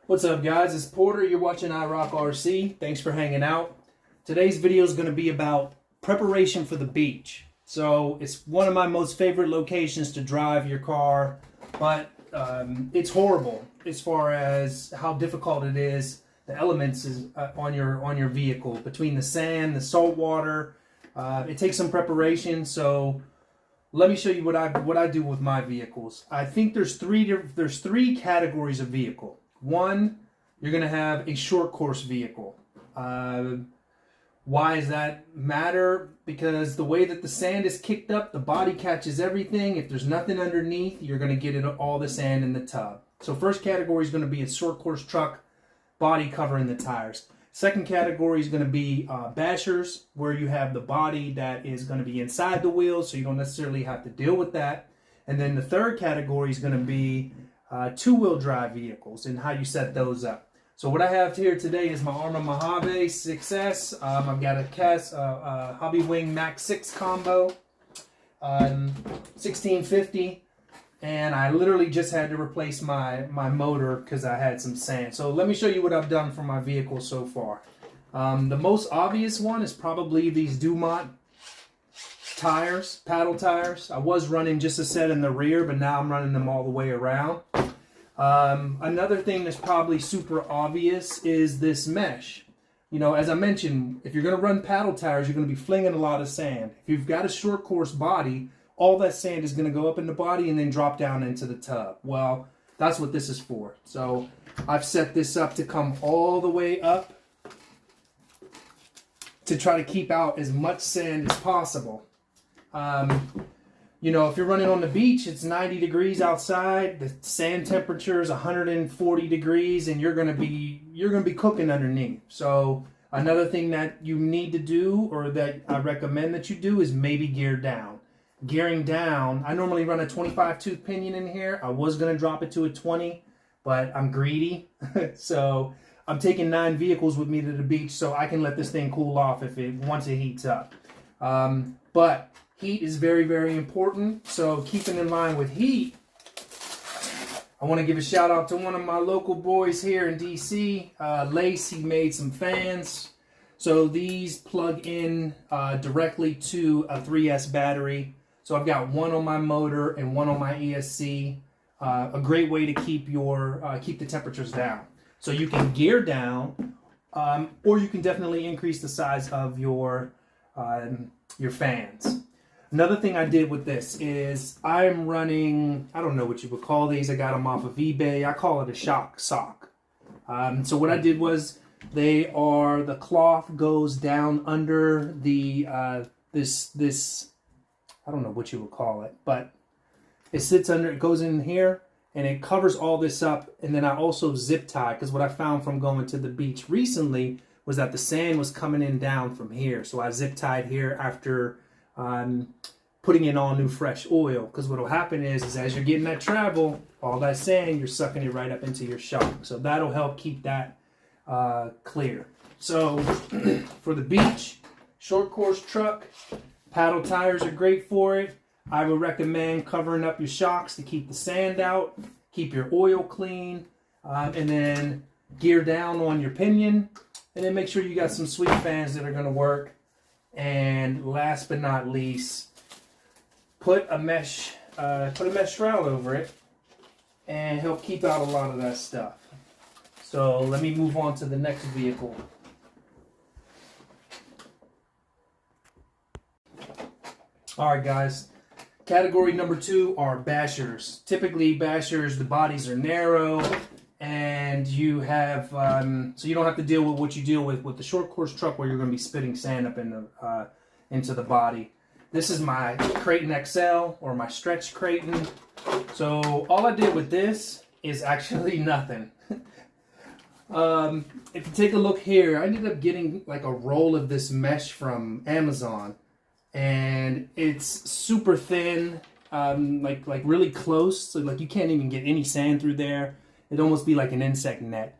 What's up, guys? It's Porter. You're watching IROC-RC. Thanks for hanging out. Today's video is going to be about preparation for the beach. So it's one of my most favorite locations to drive your car, but it's horrible as far as how difficult it is. The elements is on your vehicle, between the sand, the salt water. It takes some preparation. So let me show you what I do with my vehicles. I think there's three categories of vehicle. One, you're going to have a short course vehicle. Why does that matter? Because the way that the sand is kicked up, the body catches everything. If there's nothing underneath, you're going to get all the sand in the tub. So first category is going to be a short course truck, body covering the tires. Second category is going to be bashers, where you have the body that is going to be inside the wheels, so you don't necessarily have to deal with that. And then the third category is going to be two-wheel drive vehicles and how you set those up. So what I have here today is my Arrma Mojave 6S. I've got a Hobby Wing Max 6 combo, 1650, and I literally just had to replace my motor because I had some sand. So let me show you what I've done for my vehicle so far. The most obvious one is probably these Dumont tires, paddle tires. I was running just a set in the rear, but now I'm running them all the way around. Another thing that's probably super obvious is this mesh. You know, as I mentioned, if you're going to run paddle tires, you're going to be flinging a lot of sand. If you've got a short course body, all that sand is going to go up in the body and then drop down into the tub. Well, that's what this is for. So I've set this up to come all the way up to try to keep out as much sand as possible. You know, if you're running on the beach, it's 90 degrees outside. The sand temperature is 140 degrees, and you're gonna be cooking underneath. So another thing that you need to do, or that I recommend that you do, is maybe gear down. Gearing down, I normally run a 25 tooth pinion in here. I was gonna drop it to a 20, but I'm greedy, so I'm taking 9 vehicles with me to the beach so I can let this thing cool off once it heats up. But heat is very, very important. So keeping in mind with heat, I want to give a shout out to one of my local boys here in DC, Lace. He made some fans. So these plug in directly to a 3S battery. So I've got one on my motor and one on my ESC. A great way to keep the temperatures down. So you can gear down, or you can definitely increase the size of your fans. Another thing I did with this is I'm running, I don't know what you would call these. I got them off of eBay. I call it a shock sock. So what I did was the cloth goes down under the, this, I don't know what you would call it, but it sits under, it goes in here and it covers all this up. And then I also zip tie, because what I found from going to the beach recently was that the sand was coming in down from here. So I zip tied here after putting in all new fresh oil, because what will happen is as you're getting that travel, all that sand, you're sucking it right up into your shock. So that'll help keep that clear. So for the beach, short course truck, paddle tires are great for it. I would recommend covering up your shocks to keep the sand out, keep your oil clean, and then gear down on your pinion, and then make sure you got some sweet fans that are going to work. And last but not least, put a mesh shroud over it and help keep out a lot of that stuff. So let me move on to the next vehicle. All right, guys. Category number 2 are bashers. Typically, bashers, the bodies are narrow, and you have so you don't have to deal with what you deal with the short course truck, where you're going to be spitting sand up into the body. This is my Creighton XL, or my stretch Creighton. So all I did with this is actually nothing. If you take a look here, I ended up getting like a roll of this mesh from Amazon, and it's super thin, like really close, so like you can't even get any sand through there. It'd almost be like an insect net.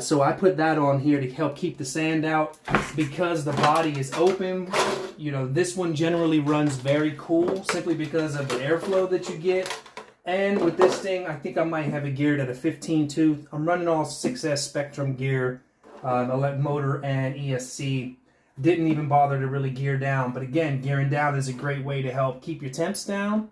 So I put that on here to help keep the sand out, because the body is open. You know, this one generally runs very cool simply because of the airflow that you get. And with this thing, I think I might have it geared at a 15 tooth. I'm running all 6S Spectrum gear, motor and ESC. Didn't even bother to really gear down. But again, gearing down is a great way to help keep your temps down.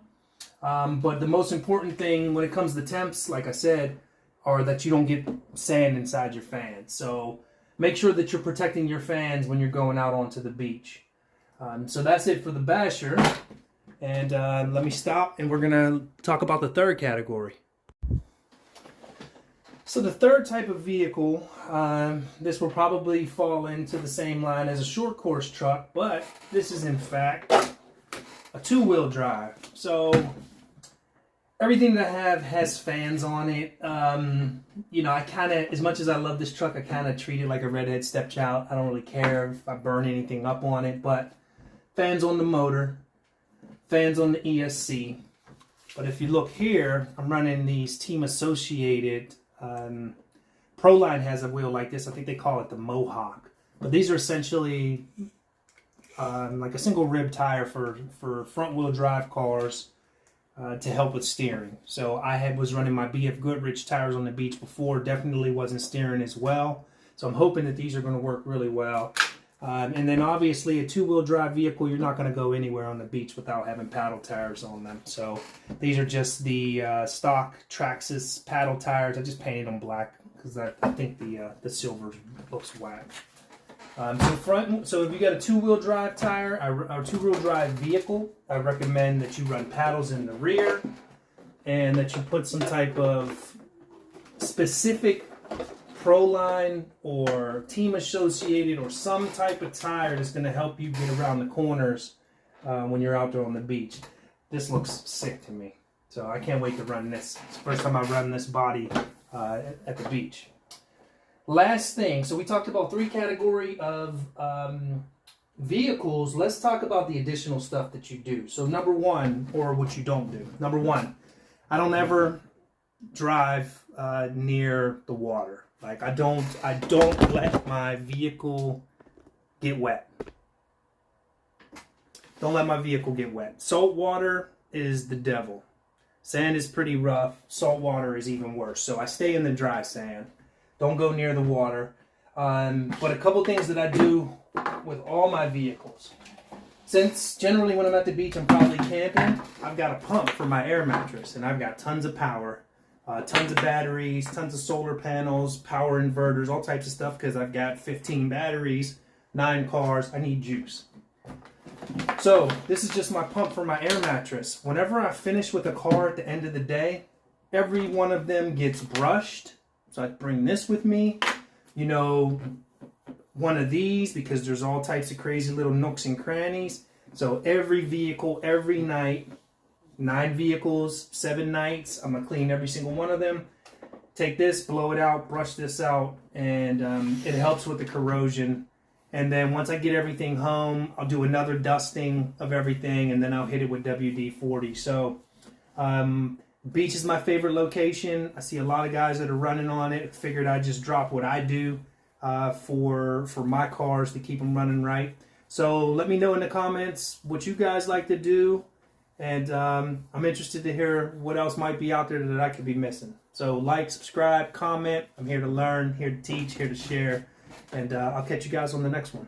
But the most important thing when it comes to temps, like I said, are that you don't get sand inside your fans. So make sure that you're protecting your fans when you're going out onto the beach. So that's it for the basher. And let me stop, and we're going to talk about the third category. So the third type of vehicle, this will probably fall into the same line as a short course truck, but this is in fact a two-wheel drive. So everything that I have has fans on it. You know, I kind of, as much as I love this truck, I kind of treat it like a redhead stepchild. I don't really care if I burn anything up on it, but fans on the motor, fans on the ESC. But if you look here, I'm running these Team Associated. Proline has a wheel like this. I think they call it the Mohawk. But these are essentially like a single rib tire for front wheel drive cars to help with steering. So I was running my BF Goodrich tires on the beach before. Definitely wasn't steering as well. So I'm hoping that these are going to work really well. And then obviously a two-wheel drive vehicle, you're not going to go anywhere on the beach without having paddle tires on them. So these are just the stock Traxxas paddle tires. I just painted them black because I think the silver looks whack. So if you got a two-wheel drive tire or two-wheel drive vehicle, I recommend that you run paddles in the rear and that you put some type of specific Proline or Team Associated or some type of tire that's going to help you get around the corners when you're out there on the beach. This looks sick to me, so I can't wait to run this. It's the first time I've run this body at the beach. Last thing, so we talked about three category of vehicles. Let's talk about the additional stuff that you do. So number one, or what you don't do. Number one, I don't ever drive near the water. Like I don't let my vehicle get wet. Don't let my vehicle get wet. Salt water is the devil. Sand is pretty rough. Salt water is even worse. So I stay in the dry sand. Don't go near the water. But a couple things that I do with all my vehicles. Since generally when I'm at the beach I'm probably camping, I've got a pump for my air mattress and I've got tons of power. Tons of batteries, tons of solar panels, power inverters, all types of stuff because I've got 15 batteries, 9 cars. I need juice. So this is just my pump for my air mattress. Whenever I finish with a car at the end of the day, every one of them gets brushed. So I bring this with me. You know, one of these because there's all types of crazy little nooks and crannies. So every vehicle, every night, 9 vehicles, 7 nights. I'm going to clean every single one of them. Take this, blow it out, brush this out, and it helps with the corrosion. And then once I get everything home, I'll do another dusting of everything, and then I'll hit it with WD-40. So beach is my favorite location. I see a lot of guys that are running on it. Figured I'd just drop what I do for my cars to keep them running right. So let me know in the comments what you guys like to do. And I'm interested to hear what else might be out there that I could be missing. So like, subscribe, comment. I'm here to learn, here to teach, here to share. And I'll catch you guys on the next one.